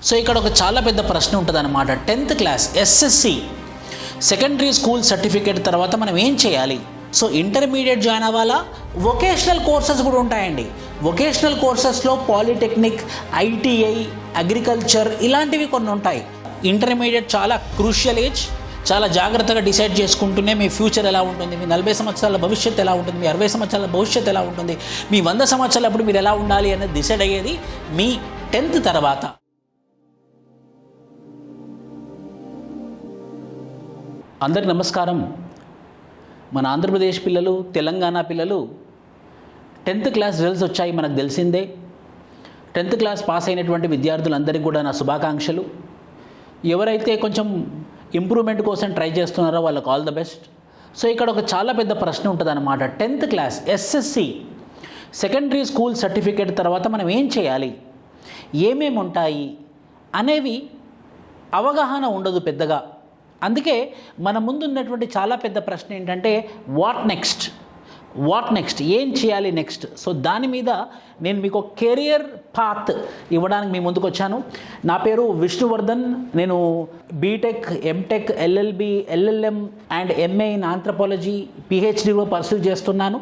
So ఇక్కడ ఒక చాలా పెద్ద ప్రశ్న ఉంటుంది అనమాట. 10th class SSC secondary school certificate తర్వాత మనం ఏం చేయాలి? సో ఇంటర్మీడియట్ జాయిన్ అవ్వాలా? వొకేషనల్ కోర్సెస్ కూడా ఉంటాయండి. వొకేషనల్ కోర్సెస్లో పాలిటెక్నిక్, ఐటీఐ, అగ్రికల్చర్ ఇలాంటివి కొన్ని ఉంటాయి. ఇంటర్మీడియట్ చాలా క్రూషియల్ ఏజ్. చాలా జాగ్రత్తగా డిసైడ్ చేసుకుంటూనే మీ ఫ్యూచర్ ఎలా ఉంటుంది, మీ 40 సంవత్సరాల భవిష్యత్తు ఎలా ఉంటుంది, మీ 60 సంవత్సరాల భవిష్యత్తు ఎలా ఉంటుంది, మీ 100 సంవత్సరాలు అప్పుడు మీరు ఎలా ఉండాలి అనేది డిసైడ్ అయ్యేది మీ 10th తర్వాత. అందరికి నమస్కారం. మన ఆంధ్రప్రదేశ్ పిల్లలు, తెలంగాణ పిల్లలు 10th క్లాస్ రిజల్ట్స్ వచ్చాయి, మనకు తెలిసిందే. 10th క్లాస్ పాస్ అయినటువంటి విద్యార్థులందరికీ కూడా నా శుభాకాంక్షలు. ఎవరైతే కొంచెం ఇంప్రూవ్మెంట్ కోసం ట్రై చేస్తున్నారో వాళ్ళకి ఆల్ ద బెస్ట్. సో ఇక్కడ ఒక చాలా పెద్ద ప్రశ్న ఉంటుంది అనమాట. 10th class SSC secondary school certificate తర్వాత మనం ఏం చేయాలి, ఏమేమి ఉంటాయి అనేవి అవగాహన ఉండదు పెద్దగా. అందుకే మన ముందు ఉన్నటువంటి చాలా పెద్ద ప్రశ్న ఏంటంటే వాట్ నెక్స్ట్, ఏం చేయాలి నెక్స్ట్. సో దాని మీద నేను మీకు కెరియర్ పాత్ ఇవ్వడానికి మీ ముందుకు వచ్చాను. నా పేరు విష్ణువర్ధన్. నేను B Tech, M Tech, LLB, LLM and MA in anthropology, పిహెచ్డీలో పర్సూ చేస్తున్నాను.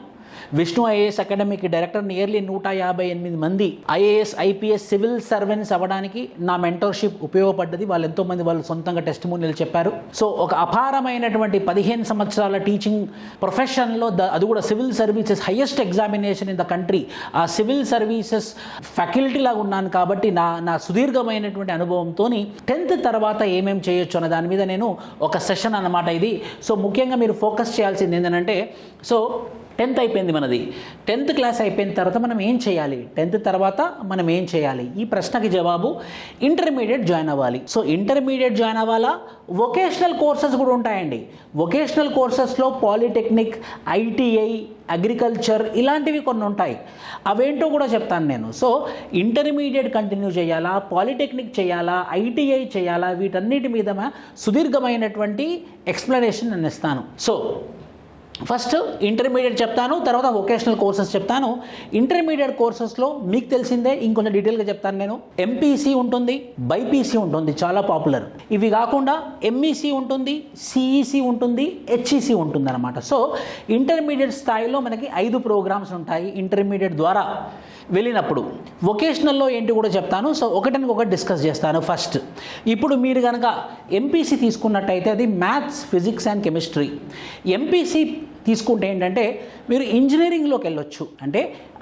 విష్ణు ఐఏఎస్ అకాడమీకి డైరెక్టర్. నియర్లీ 158 మంది ఐఏఎస్, ఐపీఎస్, సివిల్ సర్వెంట్స్ అవ్వడానికి నా మెంటర్షిప్ ఉపయోగపడ్డది. వాళ్ళు ఎంతోమంది వాళ్ళు సొంతంగా టెస్టిమోనియల్ చెప్పారు. సో ఒక అపారమైనటువంటి 15 సంవత్సరాల టీచింగ్ ప్రొఫెషన్లో అది కూడా civil services, highest examination in the country, ఆ సివిల్ సర్వీసెస్ ఫ్యాకల్టీ లాగా ఉన్నాను. కాబట్టి నా సుదీర్ఘమైనటువంటి అనుభవంతో 10th తర్వాత ఏమేమి చేయొచ్చు అన్న దాని మీద నేను ఒక సెషన్ అన్నమాట ఇది. సో ముఖ్యంగా మీరు ఫోకస్ చేయాల్సింది ఏంటంటే, సో 10th అయిపోయింది మనది. 10th క్లాస్ అయిపోయిన తర్వాత మనం ఏం చేయాలి, 10th తర్వాత మనం ఏం చేయాలి? ఈ ప్రశ్నకి జవాబు ఇంటర్మీడియట్ జాయిన్ అవ్వాలి. సో ఇంటర్మీడియట్ జాయిన్ అవ్వాలా? వొకేషనల్ కోర్సెస్ కూడా ఉంటాయండి. వొకేషనల్ కోర్సెస్లో పాలిటెక్నిక్, ఐటీఐ, అగ్రికల్చర్ ఇలాంటివి కొన్ని ఉంటాయి. అవేంటో కూడా చెప్తాను నేను. సో ఇంటర్మీడియట్ కంటిన్యూ చేయాలా, పాలిటెక్నిక్ చేయాలా, ఐటీఐ చేయాలా, వీటన్నిటి మీద సుదీర్ఘమైనటువంటి ఎక్స్ప్లెనేషన్ నేను ఇస్తాను. సో ఫస్ట్ ఇంటర్మీడియట్ చెప్తాను, తర్వాత వొకేషనల్ కోర్సెస్ చెప్తాను. ఇంటర్మీడియట్ కోర్సెస్లో మీకు తెలిసిందే, ఇంకొంచెం డీటెయిల్గా చెప్తాను నేను. ఎంపీసీ ఉంటుంది, బైపీసీ ఉంటుంది, చాలా పాపులర్. ఇవి కాకుండా ఎంఈసీ ఉంటుంది, సిఈసీ ఉంటుంది, హెచ్ఈసీ ఉంటుంది అనమాట. సో ఇంటర్మీడియట్ స్థాయిలో మనకి 5 ప్రోగ్రామ్స్ ఉంటాయి ఇంటర్మీడియట్ ద్వారా వెళ్ళినప్పుడు. వొకేషనల్లో ఏంటి కూడా చెప్తాను. సో ఒకటి డిస్కస్ చేస్తాను. ఫస్ట్ ఇప్పుడు మీరు కనుక ఎంపీసీ తీసుకున్నట్టయితే అది maths, physics and chemistry. MPC తీసుకుంటే ఏంటంటే మీరు ఇంజనీరింగ్లోకి వెళ్ళొచ్చు. అంటే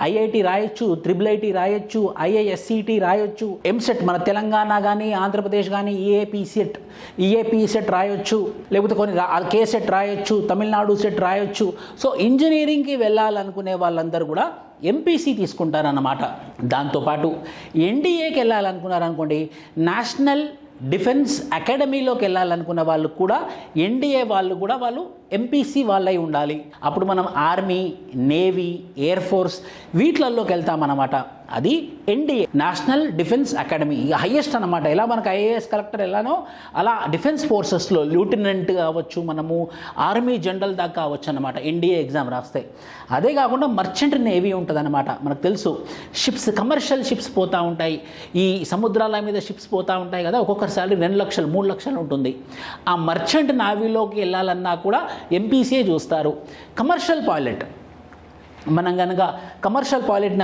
ఐఐటి రాయొచ్చు, IIIT రాయొచ్చు, ఐఐఎస్సిటి రాయొచ్చు, ఎంసెట్ మన తెలంగాణ కానీ ఆంధ్రప్రదేశ్ కానీ ఈఏపీ సెట్ రాయొచ్చు, లేకపోతే కొన్ని కేసెట్ రాయొచ్చు, తమిళనాడు సెట్ రాయొచ్చు. సో ఇంజనీరింగ్కి వెళ్ళాలనుకునే వాళ్ళందరూ కూడా ఎంపీసీ తీసుకుంటారన్నమాట. దాంతోపాటు ఎన్డీఏకి వెళ్ళాలనుకున్నారనుకోండి, నేషనల్ డిఫెన్స్ అకాడమీలోకి వెళ్ళాలనుకున్న వాళ్ళు కూడా ఎన్డీఏ వాళ్ళు ఎంపీసీ వాళ్ళై ఉండాలి. అప్పుడు మనం ఆర్మీ, నేవీ, ఎయిర్ ఫోర్స్ వీటిలలోకి వెళ్తామన్నమాట. అది ఎన్డీఏ, నేషనల్ డిఫెన్స్ అకాడమీ, ఇక హైయెస్ట్ అనమాట. ఎలా మనకు ఐఏఎస్ కలెక్టర్ ఎలానో అలా డిఫెన్స్ ఫోర్సెస్లో లెఫ్టినెంట్ కావచ్చు, మనము ఆర్మీ జనరల్ దాకా కావచ్చు అనమాట ఎన్డీఏ ఎగ్జామ్ రాస్తే. అదే కాకుండా మర్చెంట్ నేవీ ఉంటుంది అనమాట. మనకు తెలుసు షిప్స్, కమర్షియల్ షిప్స్ పోతూ ఉంటాయి, ఈ సముద్రాల మీద షిప్స్ పోతూ ఉంటాయి కదా. ఒక్కొక్కసారి 2 లక్షలు 3 లక్షలు ఉంటుంది. ఆ మర్చెంట్ నేవీలోకి వెళ్ళాలన్నా కూడా ఎంపీసీఏ చూస్తారు. కమర్షియల్ పైలట్, మనం కనుక కమర్షియల్ పైలట్,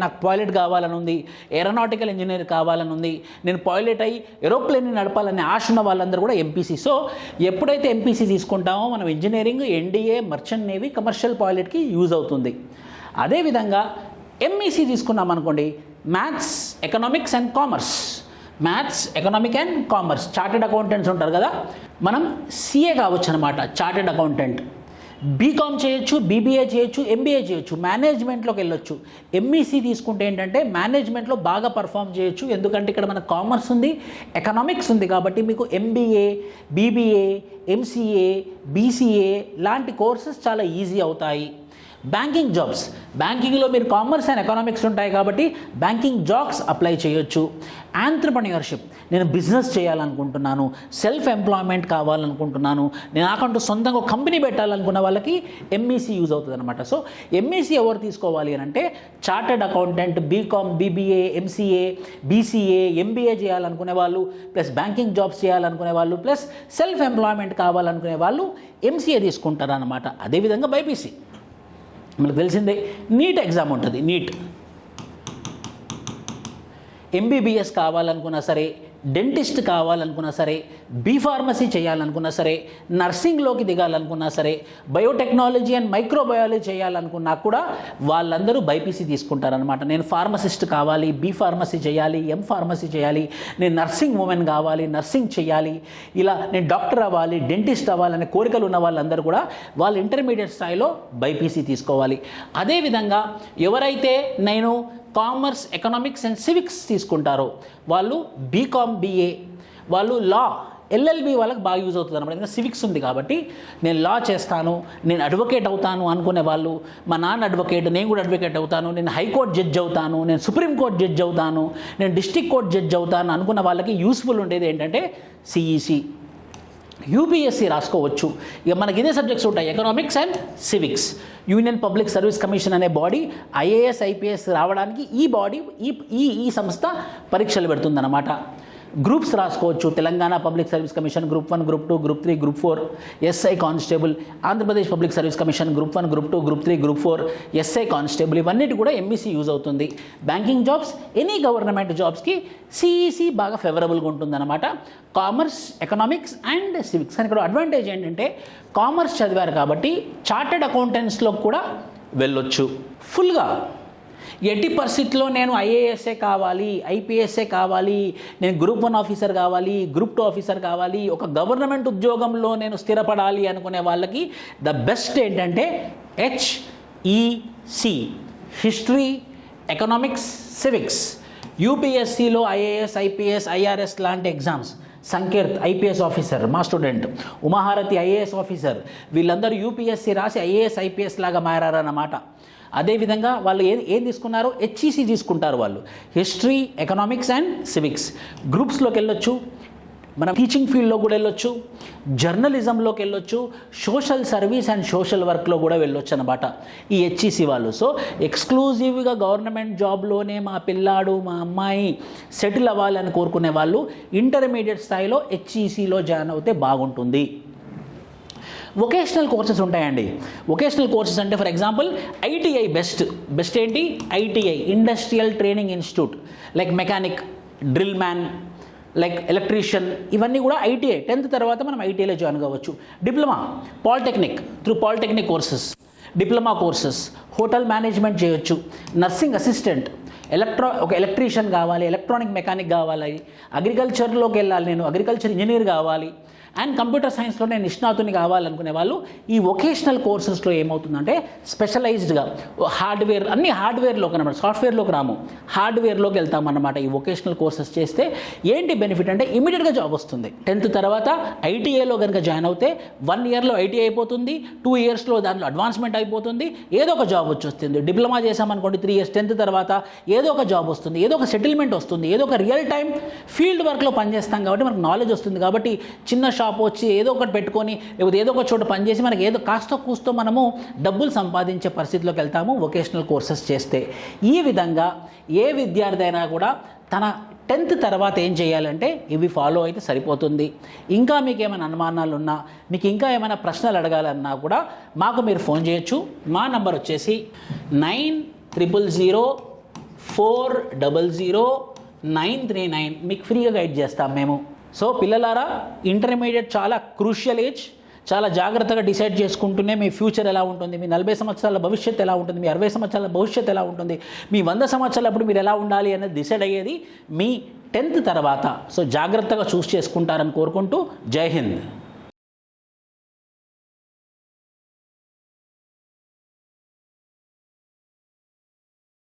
నాకు పైలట్ కావాలని ఉంది, ఏరోనాటికల్ ఇంజనీర్ కావాలని ఉంది, నేను పైలట్ అయ్యి ఏరోప్లేన్ని నడపాలని ఆశ ఉన్న వాళ్ళందరూ కూడా ఎంపీసీ. సో ఎప్పుడైతే ఎంపీసీ తీసుకుంటామో మనం engineering, NDA, merchant navy, commercial పైలట్కి యూజ్ అవుతుంది. అదేవిధంగా ఎంఈసీ తీసుకున్నాం అనుకోండి, maths, economics and commerce. Maths, economic and commerce. Chartered accountants ఉంటారు కదా, మనం సిఏ కావచ్చు అనమాట, చార్టెడ్ అకౌంటెంట్. బీకామ్ చేయొచ్చు, బీబీఏ చేయొచ్చు, ఎంబీఏ చేయొచ్చు, మేనేజ్మెంట్లోకి వెళ్ళొచ్చు. ఎంఈసీ తీసుకుంటే ఏంటంటే మేనేజ్మెంట్లో బాగా పర్ఫామ్ చేయొచ్చు. ఎందుకంటే ఇక్కడ మన కామర్స్ ఉంది, ఎకనామిక్స్ ఉంది. కాబట్టి మీకు ఎంబీఏ, బీబీఏ, ఎంసీఏ, బీసీఏ లాంటి కోర్సెస్ చాలా ఈజీ అవుతాయి. బ్యాంకింగ్ జాబ్స్, బ్యాంకింగ్లో మీరు కామర్స్ అండ్ ఎకనామిక్స్ ఉంటాయి కాబట్టి బ్యాంకింగ్ జాబ్స్ అప్లై చేయొచ్చు. ఆంట్రప్రెన్యూర్షిప్, నేను బిజినెస్ చేయాలనుకుంటున్నాను, సెల్ఫ్ ఎంప్లాయ్మెంట్ కావాలనుకుంటున్నాను, నేను నాకంటూ సొంతంగా ఒక కంపెనీ పెట్టాలనుకున్న వాళ్ళకి ఎంఈసీ యూజ్ అవుతుంది అనమాట. సో ఎంఈసీ ఎవరు తీసుకోవాలి అని అంటే chartered accountant, B Com, BBA, MCA, BCA, MBA చేయాలనుకునే వాళ్ళు, ప్లస్ బ్యాంకింగ్ జాబ్స్ చేయాలనుకునే వాళ్ళు, ప్లస్ సెల్ఫ్ ఎంప్లాయ్మెంట్ కావాలనుకునే వాళ్ళు ఎంసీఏ తీసుకుంటారు అనమాట. అదేవిధంగా బైపీసీ మనకు తెలిసిందే, నీట్ ఎగ్జామ్ ఉంటుంది. నీట్ ఎంబీబీఎస్ కావాలనుకున్నా సరే, డెంటిస్ట్ కావాలనుకున్నా సరే, బీఫార్మసీ చేయాలనుకున్నా సరే, నర్సింగ్లోకి దిగాలనుకున్నా సరే, బయోటెక్నాలజీ అండ్ మైక్రోబయాలజీ చేయాలనుకున్నా కూడా వాళ్ళందరూ బైపీసీ తీసుకుంటారనమాట. నేను ఫార్మసిస్ట్ కావాలి, బీఫార్మసీ చేయాలి, ఎంఫార్మసీ చేయాలి, నేను నర్సింగ్ ఉమెన్ కావాలి, నర్సింగ్ చేయాలి, ఇలా నేను డాక్టర్ అవ్వాలి, డెంటిస్ట్ అవ్వాలనే కోరికలు ఉన్న వాళ్ళందరూ కూడా వాళ్ళు ఇంటర్మీడియట్ స్థాయిలో బైపీసీ తీసుకోవాలి. అదేవిధంగా ఎవరైతే నేను కామర్స్, ఎకనామిక్స్ అండ్ సివిక్స్ తీసుకుంటారో వాళ్ళు బీకామ్, బీఏ, వాళ్ళు లా, ఎల్ఎల్బి వాళ్ళకి బాగా యూజ్ అవుతుంది అనమాట. ఎందుకంటే సివిక్స్ ఉంది కాబట్టి నేను లా చేస్తాను, నేను అడ్వకేట్ అవుతాను అనుకునే వాళ్ళు, మా నాన్న అడ్వకేట్, నేను కూడా అడ్వకేట్ అవుతాను, నేను హైకోర్టు జడ్జ్ అవుతాను, నేను సుప్రీంకోర్టు జడ్జ్ అవుతాను, నేను డిస్ట్రిక్ట్ కోర్ట్ జడ్జ్ అవుతాను అనుకున్న వాళ్ళకి యూస్ఫుల్ ఉండేది ఏంటంటే సిఈసి, యూపీఎస్సీ రాసుకోవచ్చు. ఇక మనకి ఇదే సబ్జెక్ట్స్ ఉంటాయి, economics and civics. Union public service commission అనే బాడీ ఐఏఎస్, ఐపీఎస్ రావడానికి ఈ బాడీ ఈ సంస్థ పరీక్షలు పెడుతుందన్నమాట. గ్రూప్స్ రాసుకోవచ్చు, Telangana public service commission group 1, group 2, group 3, group 4, SI constable, Andhra Pradesh public service commission group 1, group 2, group 3, group 4, SI constable, ఇవన్నిటి కూడా ఎంఈసీ యూజ్ అవుతుంది. బ్యాంకింగ్ జాబ్స్, ఎనీ గవర్నమెంట్ జాబ్స్కి సిఈసి బాగా ఫేవరబుల్గా ఉంటుందన్నమాట. Commerce, economics and civics. కానీ ఇక్కడ అడ్వాంటేజ్ ఏంటంటే కామర్స్ చదివారు కాబట్టి చార్టెడ్ అకౌంటెంట్స్లో కూడా వెళ్ళొచ్చు. ఫుల్గా ఎట్టి పరిస్థితుల్లో నేను ఐఏఎస్ఏ కావాలి, ఐపీఎస్ఏ కావాలి, నేను గ్రూప్ 1 ఆఫీసర్ కావాలి, గ్రూప్ 2 ఆఫీసర్ కావాలి, ఒక గవర్నమెంట్ ఉద్యోగంలో నేను స్థిరపడాలి అనుకునే వాళ్ళకి ద బెస్ట్ ఏంటంటే HEC, హిస్టరీ, ఎకనామిక్స్, సివిక్స్. యూపీఎస్సీలో ఐఏఎస్, ఐపీఎస్, ఐఆర్ఎస్ లాంటి ఎగ్జామ్స్, సంకీర్త్ ఐపీఎస్ ఆఫీసర్ మా స్టూడెంట్, ఉమాహారతి ఐఏఎస్ ఆఫీసర్, వీళ్ళందరూ యూపీఎస్సీ రాసి ఐఏఎస్, ఐపీఎస్ లాగా మారారన్నమాట. అదేవిధంగా వాళ్ళు ఏం తీసుకున్నారు, HEC తీసుకుంటారు వాళ్ళు, హిస్టరీ, ఎకనామిక్స్ అండ్ సివిక్స్. గ్రూప్స్లోకి వెళ్ళొచ్చు, మనం టీచింగ్ ఫీల్డ్లో కూడా వెళ్ళొచ్చు, జర్నలిజంలోకి వెళ్ళొచ్చు, సోషల్ సర్వీస్ అండ్ సోషల్ వర్క్లో కూడా వెళ్ళొచ్చు అనమాట ఈ HEC వాళ్ళు. సో ఎక్స్క్లూజివ్గా గవర్నమెంట్ జాబ్లోనే మా పిల్లాడు, మా అమ్మాయి సెటిల్ అవ్వాలని కోరుకునే వాళ్ళు ఇంటర్మీడియట్ స్థాయిలో HECలో జాయిన్ అవుతే బాగుంటుంది. వొకేషనల్ కోర్సెస్ ఉంటాయండి. వొకేషనల్ కోర్సెస్ అంటే ఫర్ ఎగ్జాంపుల్ ఐటీఐ బెస్ట్ ఏంటి, ITI industrial training institute, like mechanic, drill man, like electrician, ఇవన్నీ కూడా ఐటీఐ. 10th తర్వాత మనం ఐటీఐలో జాయిన్ కావచ్చు. Diploma, polytechnic, through polytechnic courses, diploma courses, hotel management చేయొచ్చు, నర్సింగ్ అసిస్టెంట్, ఒక ఎలక్ట్రీషియన్ కావాలి, ఎలక్ట్రానిక్ మెకానిక్ కావాలి, అగ్రికల్చర్లోకి వెళ్ళాలి, నేను అగ్రికల్చర్ ఇంజనీర్ కావాలి, అండ్ కంప్యూటర్ సైన్స్లో నేను నిష్ణాతుని కావాలనుకునే వాళ్ళు ఈ వొకేషనల్ కోర్సెస్లో ఏమవుతుందంటే స్పెషలైజ్డ్గా హార్డ్వేర్, అన్ని హార్డ్వేర్లోకి అనమాట, సాఫ్ట్వేర్లోకి రాము, హార్డ్వేర్లోకి వెళ్తామన్నమాట. ఈ వొకేషనల్ కోర్సెస్ చేస్తే ఏంటి బెనిఫిట్ అంటే ఇమీడియట్గా జాబ్ వస్తుంది. 10th తర్వాత ఐటీఐలో కనుక జాయిన్ అవుతే 1 yearలో ఐటీఐ అయిపోతుంది, 2 yearsలో దాంట్లో అడ్వాన్స్మెంట్ అయిపోతుంది, ఏదో ఒక జాబ్ వచ్చేస్తుంది. డిప్లొమా చేసామనుకోండి 3 years, 10th తర్వాత ఏదో ఒక జాబ్ వస్తుంది, ఏదో ఒక సెటిల్మెంట్ వస్తుంది, ఏదో ఒక రియల్ టైం ఫీల్డ్ వర్క్లో పనిచేస్తాం కాబట్టి మనకు నాలెడ్జ్ వస్తుంది. కాబట్టి చిన్న షాప్ వచ్చి ఏదో ఒకటి పెట్టుకొని లేకపోతే ఏదో ఒక చోట పనిచేసి మనకి ఏదో కాస్తో కూస్తో మనము డబ్బులు సంపాదించే పరిస్థితిలోకి వెళ్తాము వొకేషనల్ కోర్సెస్ చేస్తే. ఈ విధంగా ఏ విద్యార్థి అయినా కూడా తన 10th తర్వాత ఏం చేయాలంటే ఇవి ఫాలో అయితే సరిపోతుంది. ఇంకా మీకు ఏమైనా అనుమానాలు ఉన్నా, మీకు ఇంకా ఏమైనా ప్రశ్నలు అడగాలన్నా కూడా మాకు మీరు ఫోన్ చేయొచ్చు. మా నంబర్ వచ్చేసి 9000400939. మీకు ఫ్రీగా గైడ్ చేస్తాం మేము. సో పిల్లలారా, ఇంటర్మీడియట్ చాలా క్రూషియల్ ఏజ్. చాలా జాగ్రత్తగా డిసైడ్ చేసుకుంటూనే మీ ఫ్యూచర్ ఎలా ఉంటుంది, మీ 40 సంవత్సరాల భవిష్యత్తు ఎలా ఉంటుంది, మీ 60 సంవత్సరాల భవిష్యత్తు ఎలా ఉంటుంది, మీ 100 సంవత్సరాలప్పుడు మీరు ఎలా ఉండాలి అనేది డిసైడ్ అయ్యేది మీ 10th తర్వాత. సో జాగ్రత్తగా చూస్ చేసుకుంటారని కోరుకుంటూ జై హింద్.